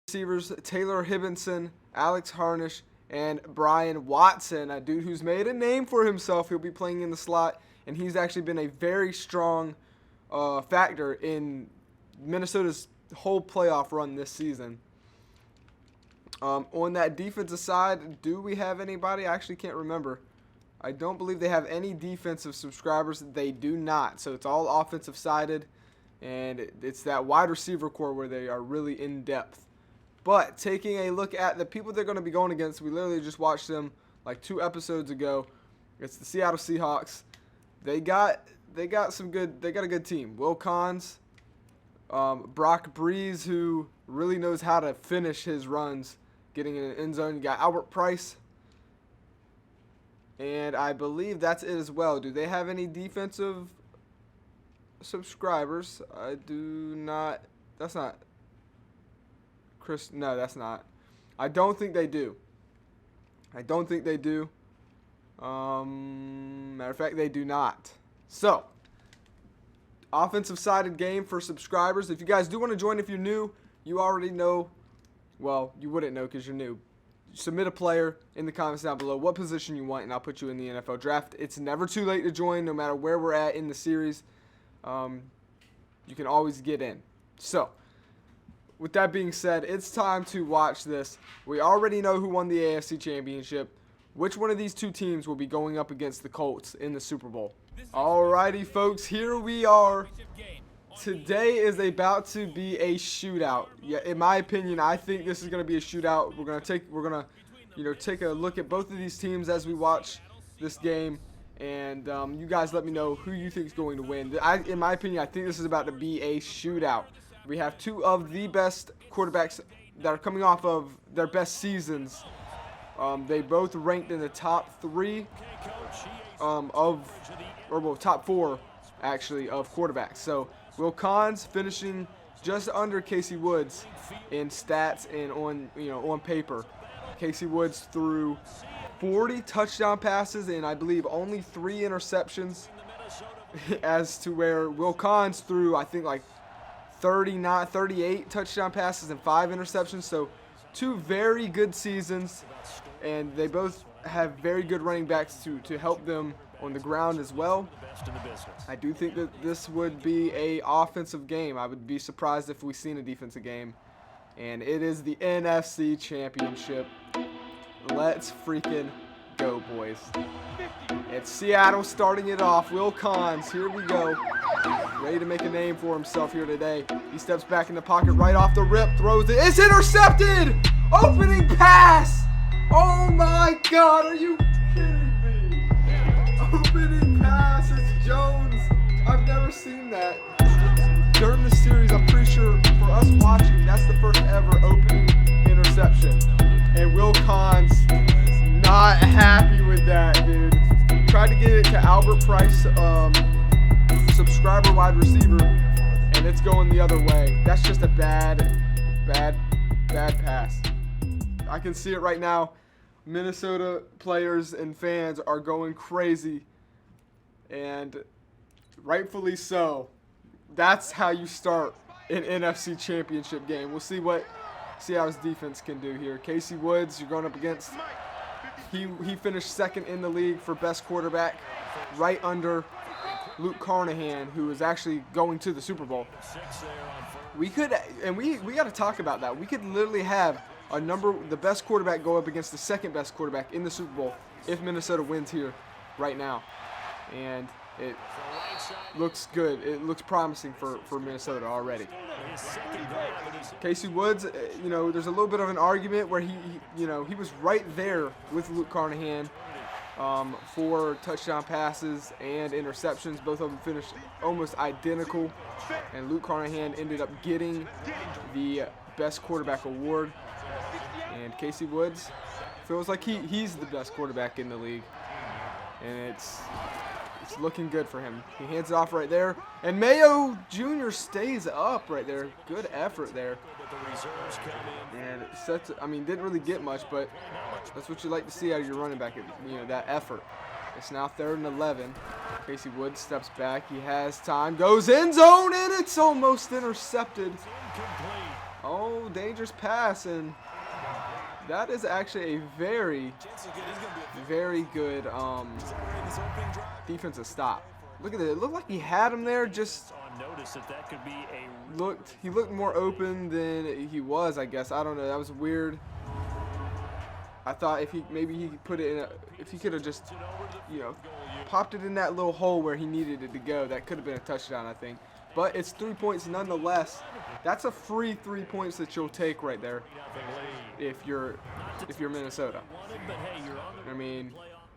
Receivers Taylor Hibbenson, Alex Harnish, and Brian Watson, a dude who's made a name for himself. He'll be playing in the slot, and he's actually been a very strong factor in Minnesota's whole playoff run this season. On that defensive side, do we have anybody? I actually can't remember. I don't believe they have any defensive subscribers. They do not. So it's all offensive sided, and it's that wide receiver core where they are really in depth. But taking a look at the people they're going to be going against, we literally just watched them like 2 episodes ago. It's the Seattle Seahawks. They got a good team. Will Cons, Brock Breeze, who really knows how to finish his runs, getting in an end zone. You got Albert Price, and I believe that's it as well. Do they have any defensive subscribers? I do not. That's not. Chris, no, that's not. I don't think they do. Matter of fact, they do not. So, offensive sided game for subscribers. If you guys do want to join, if you're new, you already know. Well, you wouldn't know because you're new. Submit a player in the comments down below what position you want, and I'll put you in the NFL draft. It's never too late to join, no matter where we're at in the series. You can always get in. So, with that being said, it's time to watch this. We already know who won the AFC Championship. Which one of these 2 teams will be going up against the Colts in the Super Bowl? Alrighty, folks, here we are. Today is about to be a shootout. Yeah, in my opinion, I think this is going to be a shootout. We're gonna take a look at both of these teams as we watch this game, and you guys let me know who you think is going to win. In my opinion, I think this is about to be a shootout. We have 2 of the best quarterbacks that are coming off of their best seasons. They both ranked in the top 3 top 4 actually of quarterbacks. So Will Cons finishing just under Casey Woods in stats and on paper. Casey Woods threw 40 touchdown passes and I believe only 3 interceptions, as to where Will Cons threw I think like 38 touchdown passes and 5 interceptions. So 2 very good seasons, and they both have very good running backs to help them on the ground as well. I do think that this would be a offensive game. I would be surprised if we seen a defensive game. And it is the NFC Championship. Let's freaking go, boys. It's Seattle starting it off. Will Cons, here we go. Ready to make a name for himself here today. He steps back in the pocket right off the rip, throws it. It's intercepted! Opening pass! Oh my God, are you kidding me? Opening pass, it's Jones. I've never seen that. During the series, I'm pretty sure for us watching, that's the first ever opening interception. And Will Cons not happy with that, dude. Tried to get it to Albert Price, subscriber wide receiver, and it's going the other way. That's just a bad pass. I can see it right now. Minnesota players and fans are going crazy, and rightfully so. That's how you start an NFC Championship game. We'll see what Seattle's defense can do here. Casey Woods, you're going up against. He finished 2nd in the league for best quarterback, right under Luke Carnahan, who is actually going to the Super Bowl. We got to talk about that. We could literally have the best quarterback go up against the 2nd best quarterback in the Super Bowl if Minnesota wins here right now. And it looks good. It looks promising for Minnesota already. Casey Woods, there's a little bit of an argument where he was right there with Luke Carnahan for touchdown passes and interceptions. Both of them finished almost identical, and Luke Carnahan ended up getting the best quarterback award. And Casey Woods feels like he's the best quarterback in the league, and it's looking good for him. He hands it off right there, and Mayo Jr. stays up right there. Good effort there. And it sets. Didn't really get much, but that's what you like to see out of your running back. That effort. It's now 3rd and 11. Casey Woods steps back. He has time. Goes end zone, and it's almost intercepted. Oh, dangerous pass, and that is actually a very, very good defensive stop. Look at it. It looked like he had him there. Just he looked more open than he was, I guess. I don't know. That was weird. I thought if maybe he could put it in if he could have just, you know, popped it in that little hole where he needed it to go, that could have been a touchdown, I think. But it's 3 points nonetheless. That's a free 3 points that you'll take right there if you're Minnesota. I mean,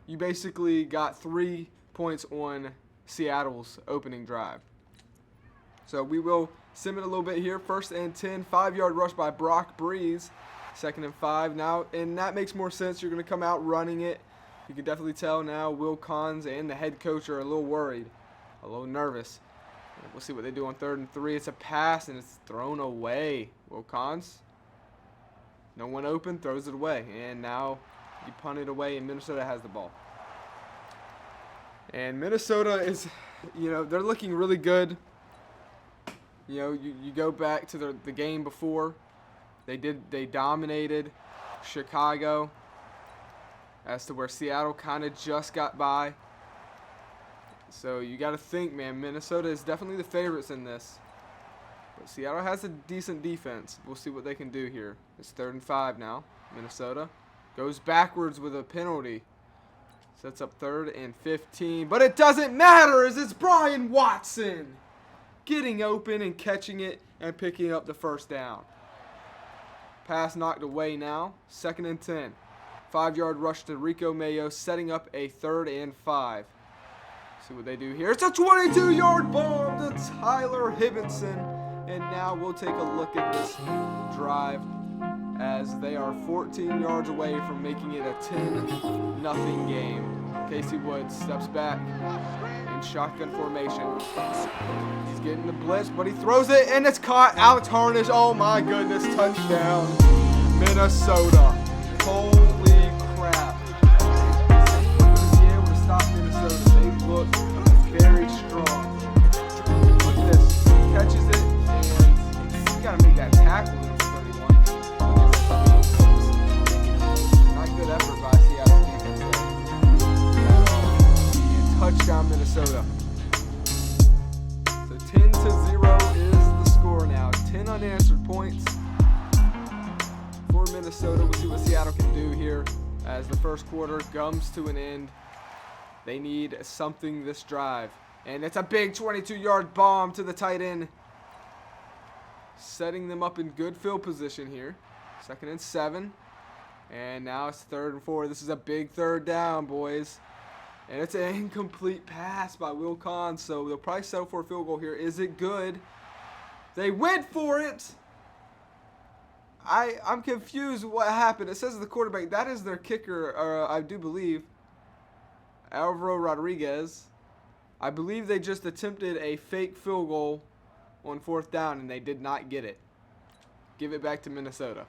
you basically got 3 points on Seattle's opening drive. So we will sim it a little bit here. 1st and 10, 5-yard rush by Brock Breeze. 2nd and 5 now, and that makes more sense. You're going to come out running it. You can definitely tell now Will Cons and the head coach are a little worried, a little nervous. And we'll see what they do on 3rd and 3. It's a pass, and it's thrown away. Will Cons, no one open, throws it away. And now you punt it away, and Minnesota has the ball. And Minnesota is, you know, they're looking really good. You know, you go back to the game before. They dominated Chicago as to where Seattle kind of just got by. So you got to think, man, Minnesota is definitely the favorites in this. But Seattle has a decent defense. We'll see what they can do here. It's 3rd and 5 now. Minnesota goes backwards with a penalty. Sets up 3rd and 15. But it doesn't matter as it's Brian Watson getting open and catching it and picking up the 1st down. Pass knocked away now. 2nd and 10. 5-yard rush to Rico Mayo, setting up a 3rd and 5. See what they do here. It's a 22-yard bomb to Tyler Hibbenson. And now we'll take a look at this drive as they are 14 yards away from making it a 10-0 game. Casey Woods steps back in shotgun formation. He's getting the blitz, but he throws it, and it's caught. Alex Harnish, oh my goodness, touchdown, Minnesota. Holy crap. Be able to stop Minnesota. They look very strong. Look at this. He catches it, and you got to make that tackle in 31. Not good effort by Seattle defense there. Touchdown, Minnesota. So 10-0 is the score now. 10 unanswered points for Minnesota. We'll see what Seattle can do here as the first quarter comes to an end. They need something this drive. And it's a big 22-yard bomb to the tight end, setting them up in good field position here. 2nd and 7. And now it's 3rd and 4. This is a big 3rd down, boys. And it's an incomplete pass by Will Cons, so they'll probably settle for a field goal here. Is it good? They went for it! I'm confused what happened. It says the quarterback, that is their kicker, I do believe, Alvaro Rodriguez. I believe they just attempted a fake field goal on 4th down, and they did not get it. Give it back to Minnesota.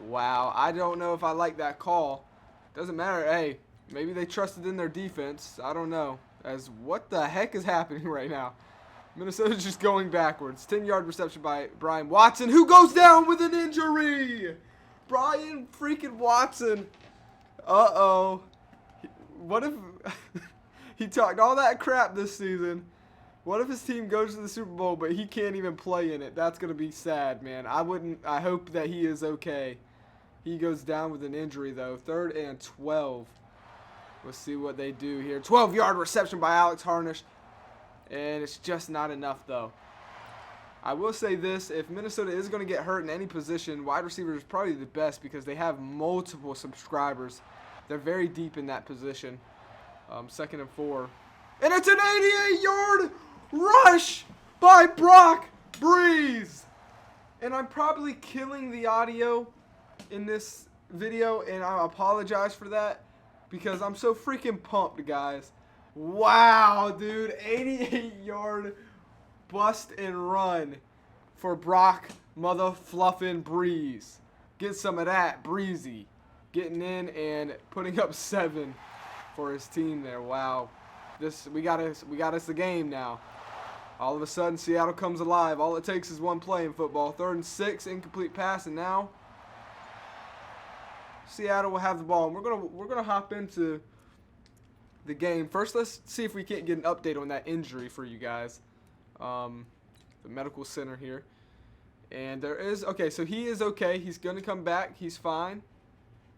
Wow, I don't know if I like that call. Doesn't matter. Hey, maybe they trusted in their defense. I don't know. As what the heck is happening right now? Minnesota's just going backwards. 10-yard reception by Brian Watson, who goes down with an injury. Brian freaking Watson. Uh-oh. What if he talked all that crap this season? What if his team goes to the Super Bowl, but he can't even play in it? That's going to be sad, man. I hope that he is okay. He goes down with an injury, though. 3rd and 12. Let's see what they do here. 12-yard reception by Alex Harnish. And it's just not enough, though. I will say this. If Minnesota is going to get hurt in any position, wide receiver is probably the best because they have multiple subscribers. They're very deep in that position. 2nd and 4. And it's an 88-yard rush by Brock Breeze. And I'm probably killing the audio in this video, and I apologize for that because I'm so freaking pumped, guys. Wow, dude. 88-yard bust and run for Brock mother-fluffin' Breeze. Get some of that, Breezy. Getting in and putting up 7 for his team there. Wow. We got us the game now. All of a sudden, Seattle comes alive. All it takes is one play in football. 3rd and 6, incomplete pass, and now Seattle will have the ball. And we're gonna hop into the game. First, let's see if we can't get an update on that injury for you guys. The medical center here. And there is, okay, so he is okay. He's going to come back. He's fine.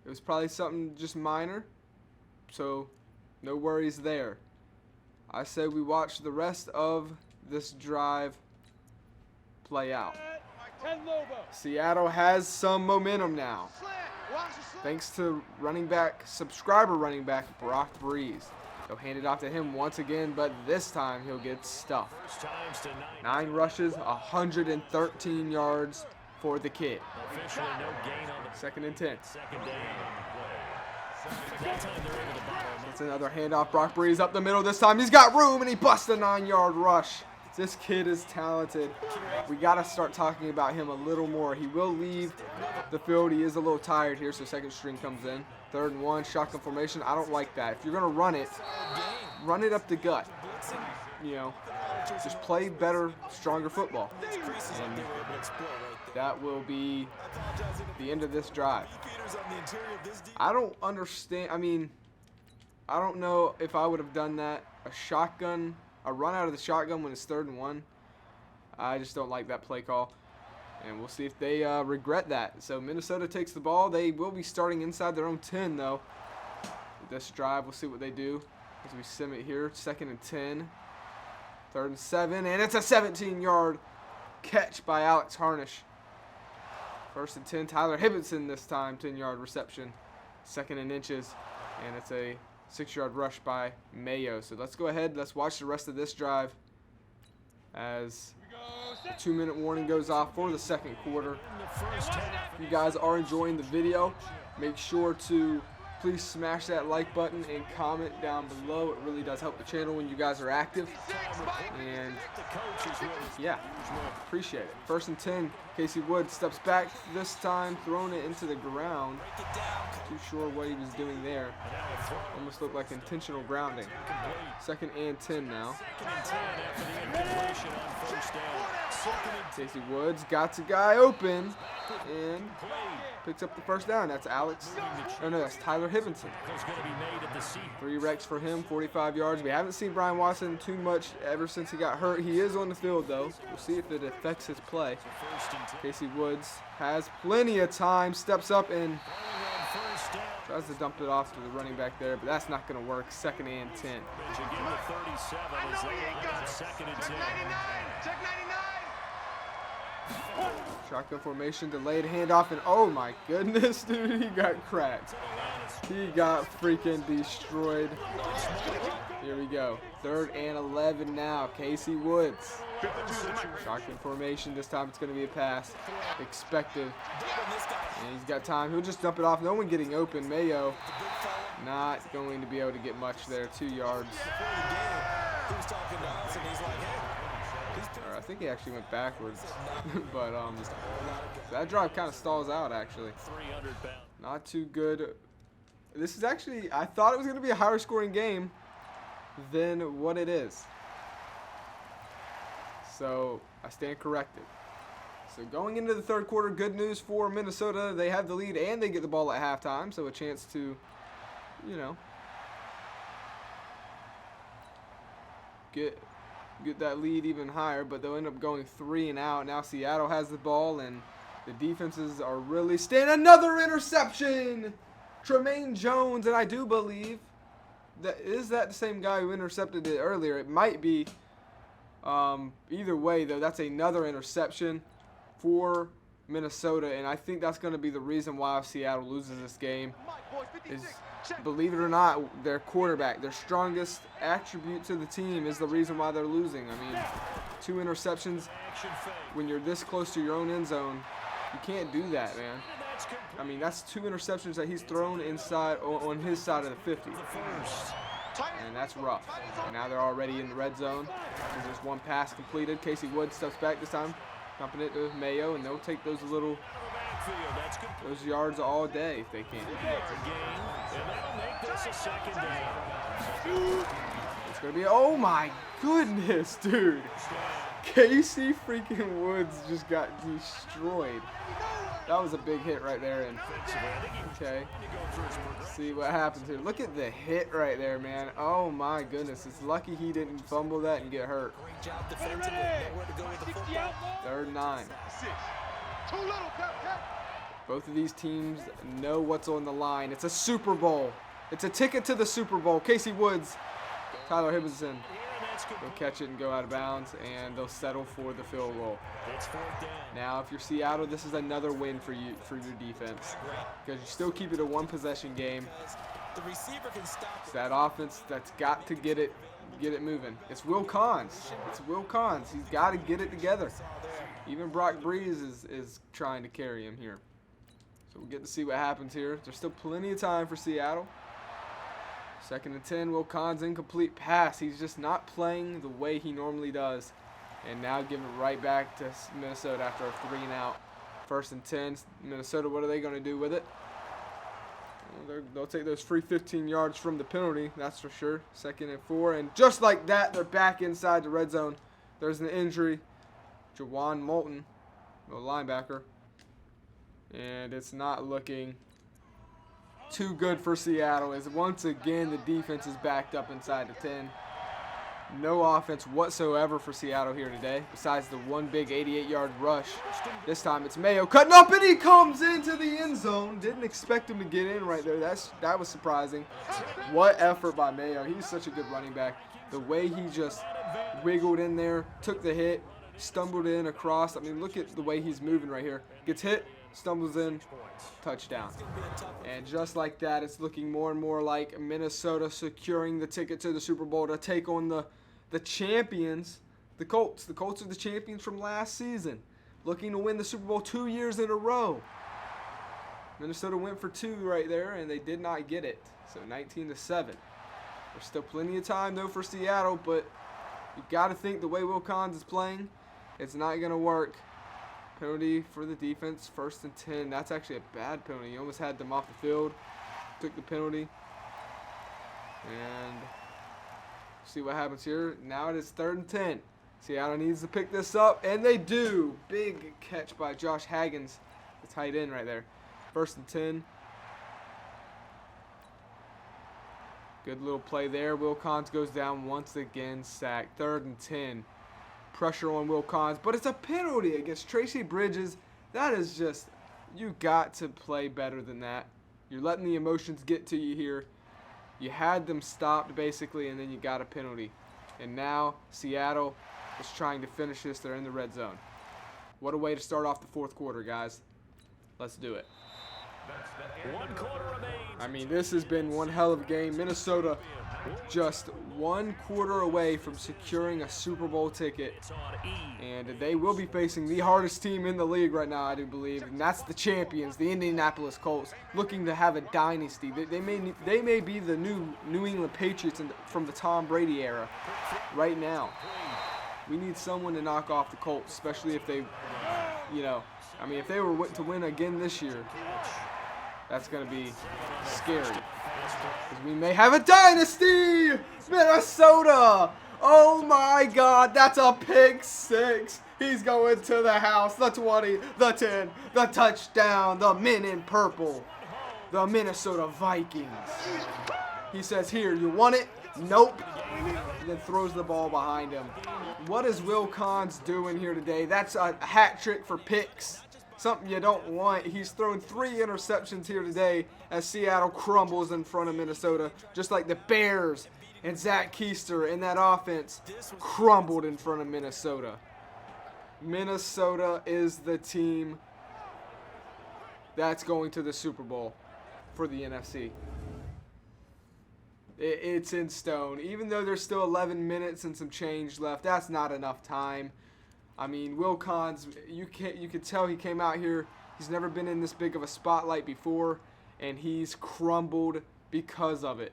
It was probably something just minor. So, no worries there. I say we watch the rest of this drive play out. Seattle has some momentum now. Thanks to subscriber running back, Brock Breeze. They'll hand it off to him once again, but this time he'll get stuffed. 9 rushes, 113 yards for the kid. 2nd and 10. That's another handoff. Brock Breeze up the middle this time. He's got room, and he busts a 9-yard rush. This kid is talented. We got to start talking about him a little more. He will leave the field. He is a little tired here, so 2nd string comes in. 3rd and 1, shotgun formation. I don't like that. If you're going to run it up the gut. You know, just play better, stronger football. And that will be the end of this drive. I don't understand. I mean, I don't know if I would have done that. A run out of the shotgun when it's 3rd and 1. I just don't like that play call. And we'll see if they regret that. So Minnesota takes the ball. They will be starting inside their own 10, though. With this drive, we'll see what they do as we sim it here. 2nd and 10. 3rd and 7. And it's a 17-yard catch by Alex Harnish. 1st and 10. Tyler Hibbenson this time. 10-yard reception. 2nd and inches. And it's a 6-yard rush by Mayo. So let's go ahead. Let's watch the rest of this drive as the 2-minute warning goes off for the 2nd quarter. If you guys are enjoying the video, make sure to please smash that like button and comment down below. It really does help the channel when you guys are active. And yeah, appreciate it. 1st and 10. Casey Wood steps back this time, throwing it into the ground. Too sure what he was doing there. Almost looked like intentional grounding. 2nd and 10 now. Casey Woods got a guy open and picks up the 1st down. That's that's Tyler Hibbenson. 3 wrecks for him, 45 yards. We haven't seen Brian Watson too much ever since he got hurt. He is on the field, though. We'll see if it affects his play. Casey Woods has plenty of time, steps up and tries to dump it off to the running back there, but that's not going to work. 2nd and 10. Shotgun formation, delayed handoff, and oh my goodness, dude, he got cracked. He got freaking destroyed. Here we go. 3rd and 11 now. Casey Woods. Shotgun formation. This time it's going to be a pass. Expected. And he's got time. He'll just dump it off. No one getting open. Mayo not going to be able to get much there. 2 yards. I think he actually went backwards. But that drive kind of stalls out, actually. Not too good. This is actually, I thought it was going to be a higher scoring game than what it is. So I stand corrected. So going into the 3rd quarter, good news for Minnesota. They have the lead and they get the ball at halftime. So a chance to, you know, get that lead even higher. But they'll end up going 3 and out. Now Seattle has the ball and the defenses are really staying. Another interception! Tremaine Jones, and I do believe that the same guy who intercepted it earlier. It might be. Either way, though, that's another interception for Minnesota, and I think that's going to be the reason why Seattle loses this game. Is, believe it or not, their quarterback, their strongest attribute to the team, is the reason why they're losing. I mean, 2 interceptions when you're this close to your own end zone, you can't do that, man. I mean, that's 2 interceptions that he's thrown inside on his side of the 50. And that's rough. And now they're already in the red zone. There's just 1 pass completed. Casey Wood steps back this time, dumping it to Mayo, and they'll take those yards all day if they can. It's going to be, oh my goodness, dude. Casey freaking Woods just got destroyed. That was a big hit right there. And okay, see what happens here. Look at the hit right there, man. Oh my goodness. It's lucky he didn't fumble that and get hurt. 3rd and 9. Both of these teams know what's on the line. It's a Super Bowl. It's a ticket to the Super Bowl. Casey Woods, Tyler Hibbenson. They'll catch it and go out of bounds, and they'll settle for the field goal. Now, if you're Seattle, this is another win for you, for your defense, because you still keep it a one-possession game. It's that offense that's got to get it moving. It's Will Cons. It's Will Cons. He's got to get it together. Even Brock Breeze is trying to carry him here. So we'll get to see what happens here. There's still plenty of time for Seattle. 2nd and 10, Will Cons incomplete pass. He's just not playing the way he normally does. And now give it right back to Minnesota after a 3 and out. 1st and 10, Minnesota, what are they going to do with it? Well, they'll take those free 15 yards from the penalty, that's for sure. 2nd and 4, and just like that, they're back inside the red zone. There's an injury. Jawan Moulton, the linebacker. And it's not looking too good for Seattle, as once again the defense is backed up inside the 10. No offense whatsoever for Seattle here today, besides the one big 88-yard rush. This time it's Mayo cutting up, and he comes into the end zone. Didn't expect him to get in right there. That was surprising. What effort by Mayo. He's such a good running back. The way he just wiggled in there, took the hit, stumbled in across. I mean, look at the way he's moving right here. Gets hit, stumbles in, touchdown. And just like that, it's looking more and more like Minnesota securing the ticket to the Super Bowl to take on the champions, the Colts. The Colts are the champions from last season, looking to win the Super Bowl 2 years in a row. Minnesota went for 2 right there, and they did not get it. So 19-7. There's still plenty of time, though, for Seattle, but you got to think the way Will Cons is playing, it's not going to work. Penalty for the defense, 1st and 10. That's actually a bad penalty. You almost had them off the field. Took the penalty. And see what happens here. Now it is 3rd and 10. Seattle needs to pick this up, and they do. Big catch by Josh Haggins, the tight end right there. 1st and 10. Good little play there. Will Cons goes down once again, sacked. 3rd and 10. Pressure on Will Cons, but it's a penalty against Tracy Bridges. That is just, you got to play better than that. You're letting the emotions get to you here. You had them stopped basically, and then you got a penalty. And now Seattle is trying to finish this. They're in the red zone. What a way to start off the 4th quarter, guys. Let's do it. 1 quarter remains. I mean, this has been one hell of a game. Minnesota just 1 quarter away from securing a Super Bowl ticket. And they will be facing the hardest team in the league right now, I do believe. And that's the champions, the Indianapolis Colts, looking to have a dynasty. They may be the New England Patriots from the Tom Brady era right now. We need someone to knock off the Colts, especially if they, I mean, if they were to win again this year, that's going to be scary. Because we may have a dynasty! Minnesota! Oh my God, that's a pick 6. He's going to the house, the 20, the 10, the touchdown, the men in purple, the Minnesota Vikings. He says, here, you want it? Nope. And then throws the ball behind him. What is Will Cons doing here today? That's a hat trick for picks. Something you don't want. He's thrown 3 interceptions here today as Seattle crumbles in front of Minnesota, just like the Bears and Zach Keister in that offense crumbled in front of Minnesota. Minnesota is the team that's going to the Super Bowl for the NFC. It's in stone. Even though there's still 11 minutes and some change left, that's not enough time. I mean, Will Cons, you could tell he came out here. He's never been in this big of a spotlight before, and he's crumbled because of it.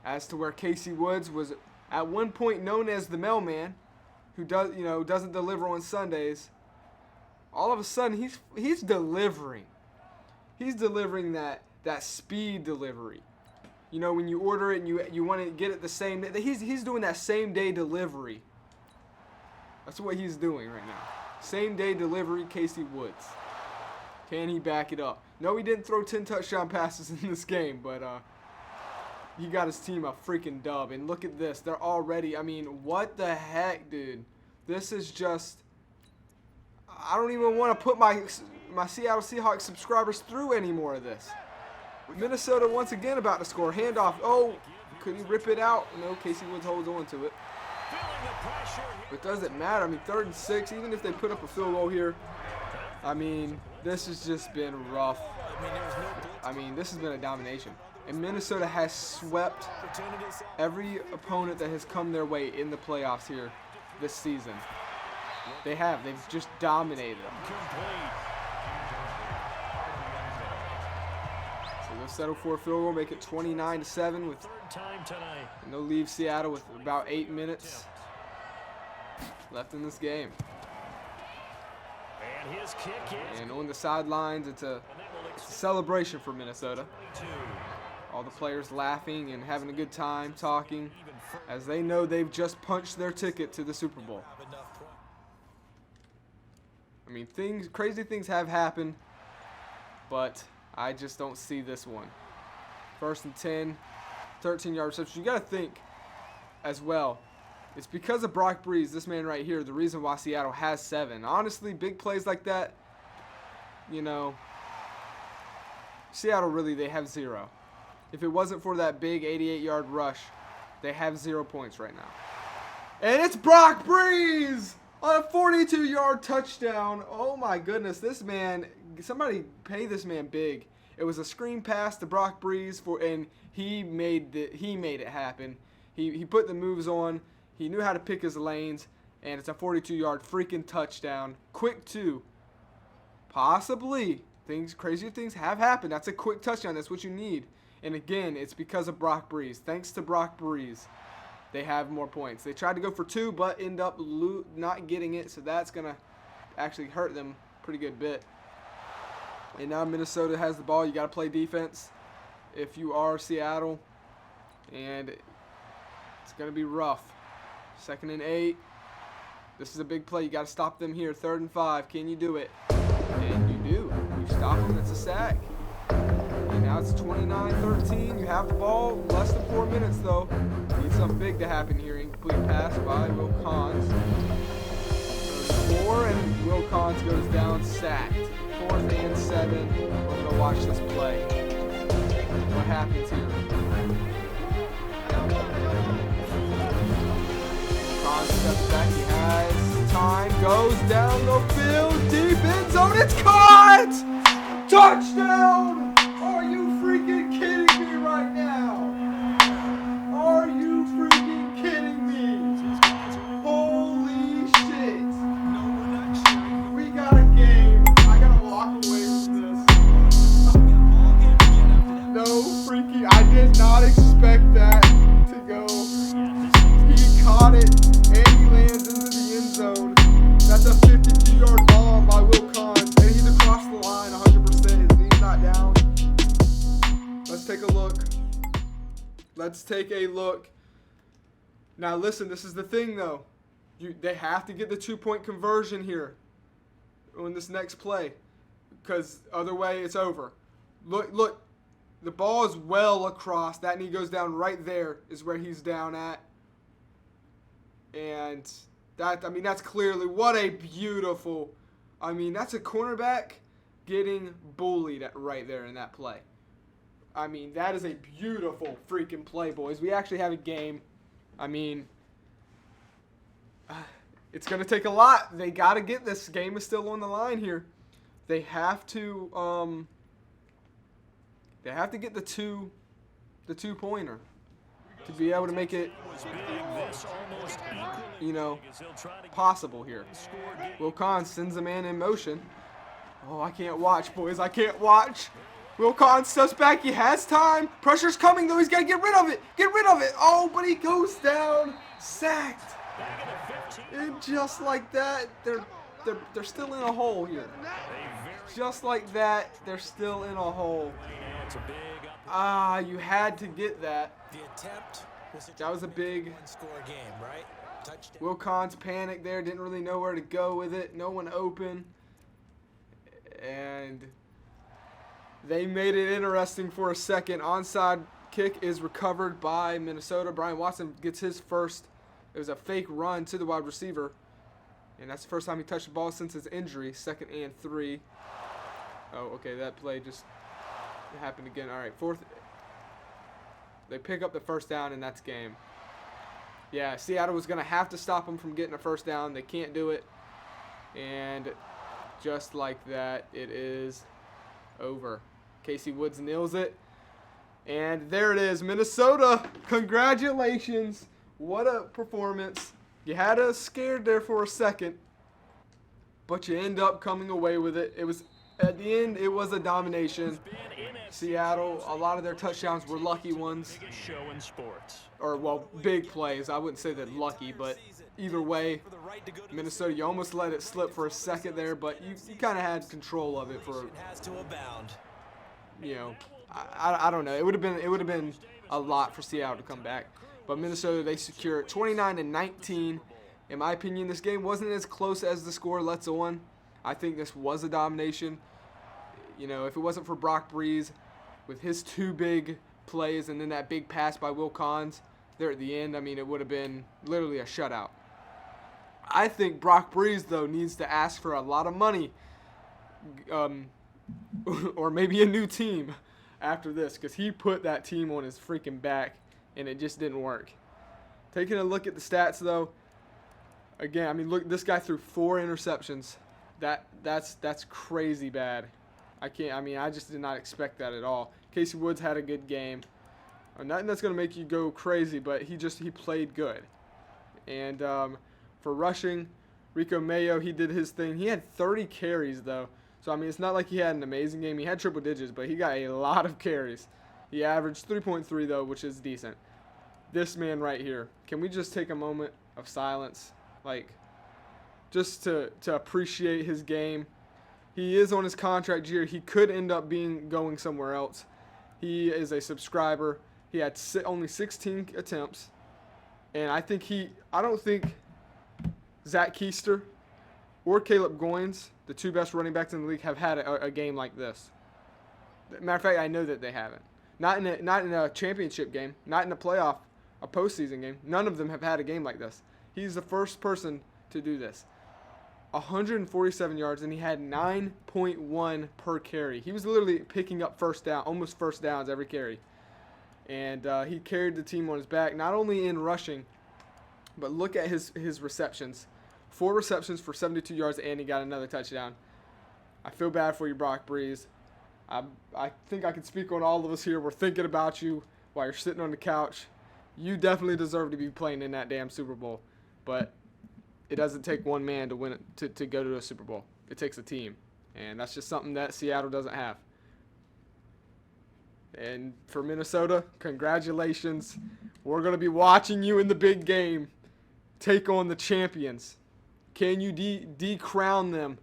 As to where Casey Woods was at one point known as the mailman, who doesn't deliver on Sundays. All of a sudden, he's delivering. He's delivering that speed delivery. You know, when you order it and you want to get it the same day. He's doing that same day delivery. That's what he's doing right now. Same day delivery, Casey Woods. Can he back it up? No, he didn't throw 10 touchdown passes in this game, but he got his team a freaking dub. And look at this. They're already, I mean, what the heck, dude? This is just, I don't even want to put my Seattle Seahawks subscribers through any more of this. Minnesota once again about to score. Handoff. Oh, could he rip it out? No, Casey Woods holds on to it. But does it matter? I mean, 3rd and 6, even if they put up a field goal here, I mean, this has just been rough. I mean, this has been a domination. And Minnesota has swept every opponent that has come their way in the playoffs here this season. They have. They've just dominated them. So they'll settle for a field goal, make it 29-7 with, and they'll leave Seattle with about 8 minutes left in this game. And on the sidelines, it's a celebration for Minnesota. All the players laughing and having a good time, talking, as they know they've just punched their ticket to the Super Bowl. I mean, crazy things have happened, but I just don't see this one. 1st and 10, 13-yard reception. You got to think as well. It's because of Brock Brees, this man right here, the reason why Seattle has 7. Honestly, big plays like that, you know, Seattle really, they have 0. If it wasn't for that big 88-yard rush, they have 0 points right now. And it's Brock Brees on a 42-yard touchdown. Oh my goodness, this man, somebody pay this man big. It was a screen pass to Brock Brees and he made it happen. He put the moves on. He knew how to pick his lanes, and it's a 42-yard freaking touchdown. Quick 2. Possibly. Crazier things have happened. That's a quick touchdown. That's what you need. And again, it's because of Brock Brees. Thanks to Brock Brees, they have more points. They tried to go for 2, but end up not getting it, so that's going to actually hurt them a pretty good bit. And now Minnesota has the ball. You got to play defense if you are Seattle, and it's going to be rough. 2nd and 8. This is a big play. You got to stop them here. 3rd and 5. Can you do it? And you do. You stop them. It's a sack. And now it's 29-13. You have the ball. Less than 4 minutes, though. Need something big to happen here. Incomplete pass by Will Cons. 4, and Will Cons goes down sacked. 4th and 7. We're going to watch this play. What happens here? Cons steps back. He has time. Goes down the field. Deep end zone. It's caught! Touchdown! Are you freaking kidding me right now? Are you freaking kidding me? Holy shit. We got a game. I gotta walk away from this. No freaking, I did not expect that to go. He caught it and he lands into the end zone. That's a 52-yard bomb by Will Cons, and he's across the line 100%. His knee's not down. Let's take a look. Let's take a look. Now listen, this is the thing though. They have to get the 2-point conversion here on this next play, because other way it's over. Look, the ball is well across. That knee goes down right there is where he's down at. And that, I mean, that's clearly, what a beautiful, I mean, that's a cornerback getting bullied right there in that play. I mean, that is a beautiful freaking play, boys. We actually have a game. I mean, it's going to take a lot. They got to get this. Game is still on the line here. They have to get the two-pointer to be able to make it, you know, possible here. Will Cons sends a man in motion. Oh, I can't watch, boys. I can't watch. Will Cons steps back. He has time. Pressure's coming, though. He's got to get rid of it. Get rid of it. Oh, but he goes down. Sacked. And just like that, they're still in a hole here. Just like that, they're still in a hole. You had to get that. The attempt That was a big one-score game, right? Touchdown. Wilcons panicked there, didn't really know where to go with it. No one open. And they made it interesting for a second. Onside kick is recovered by Minnesota. Brian Watson gets his first. It was a fake run to the wide receiver. And that's the first time he touched the ball since his injury. 2nd and 3. Oh, okay, that play just happened again. All right, 4th. They pick up the first down, and that's game. Yeah, Seattle was going to have to stop them from getting a first down. They can't do it. And just like that, it is over. Casey Woods nails it. And there it is, Minnesota. Congratulations. What a performance. You had us scared there for a second, but you end up coming away with it. It was, at the end, it was a domination. Seattle, a lot of their touchdowns were lucky ones. Biggest show in sports. Or, well, big plays. I wouldn't say that lucky, but either way, Minnesota, you almost let it slip for a second there, but you kind of had control of it for, you know, I don't know. It would have been a lot for Seattle to come back. But Minnesota, they secure it 29-19. In my opinion, this game wasn't as close as the score lets on. I think this was a domination. You know, if it wasn't for Brock Breeze with his 2 big plays and then that big pass by Wilcons there at the end, I mean, it would have been literally a shutout. I think Brock Breeze, though, needs to ask for a lot of money or maybe a new team after this, because he put that team on his freaking back and it just didn't work. Taking a look at the stats, though, again, I mean, look, this guy threw 4 interceptions. That's crazy bad. I just did not expect that at all. Casey Woods had a good game. Nothing that's going to make you go crazy, but he played good. And for rushing, Rico Mayo, he did his thing. He had 30 carries, though. So, I mean, it's not like he had an amazing game. He had triple digits, but he got a lot of carries. He averaged 3.3, though, which is decent. This man right here. Can we just take a moment of silence? Like, just to appreciate his game. He is on his contract year. He could end up going somewhere else. He is a subscriber. He had only 16 attempts. And I don't think Zach Keister or Caleb Goins, the 2 best running backs in the league, have had a game like this. Matter of fact, I know that they haven't. Not in a championship game, not in a postseason game. None of them have had a game like this. He's the first person to do this. 147 yards, and he had 9.1 per carry. He was literally picking up almost first downs every carry. And he carried the team on his back, not only in rushing, but look at his receptions. 4 receptions for 72 yards, and he got another touchdown. I feel bad for you, Brock Breeze. I think I can speak on all of us here. We're thinking about you while you're sitting on the couch. You definitely deserve to be playing in that damn Super Bowl. But it doesn't take one man to win it, to go to a Super Bowl. It takes a team. And that's just something that Seattle doesn't have. And for Minnesota, congratulations. We're going to be watching you in the big game take on the champions. Can you decrown them?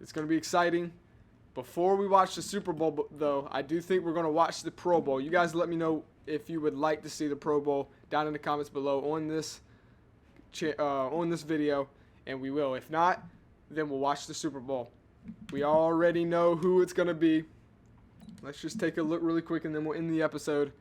It's going to be exciting. Before we watch the Super Bowl, though, I do think we're going to watch the Pro Bowl. You guys let me know if you would like to see the Pro Bowl down in the comments below on this video, and we will. If not, then we'll watch the Super Bowl. We already know who it's going to be. Let's just take a look really quick, and then we'll end the episode.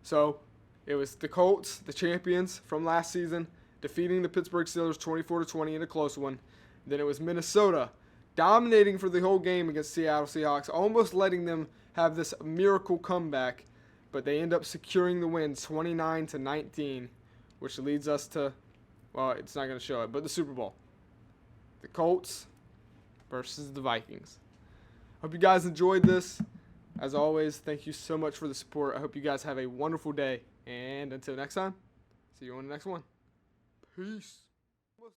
So, it was the Colts, the champions from last season, defeating the Pittsburgh Steelers 24-20 in a close one. Then it was Minnesota dominating for the whole game against Seattle Seahawks, almost letting them have this miracle comeback, but they end up securing the win 29-19, which leads us to, well, it's not going to show it, but the Super Bowl. The Colts versus the Vikings. Hope you guys enjoyed this. As always, thank you so much for the support. I hope you guys have a wonderful day, and until next time, see you on the next one. Peace.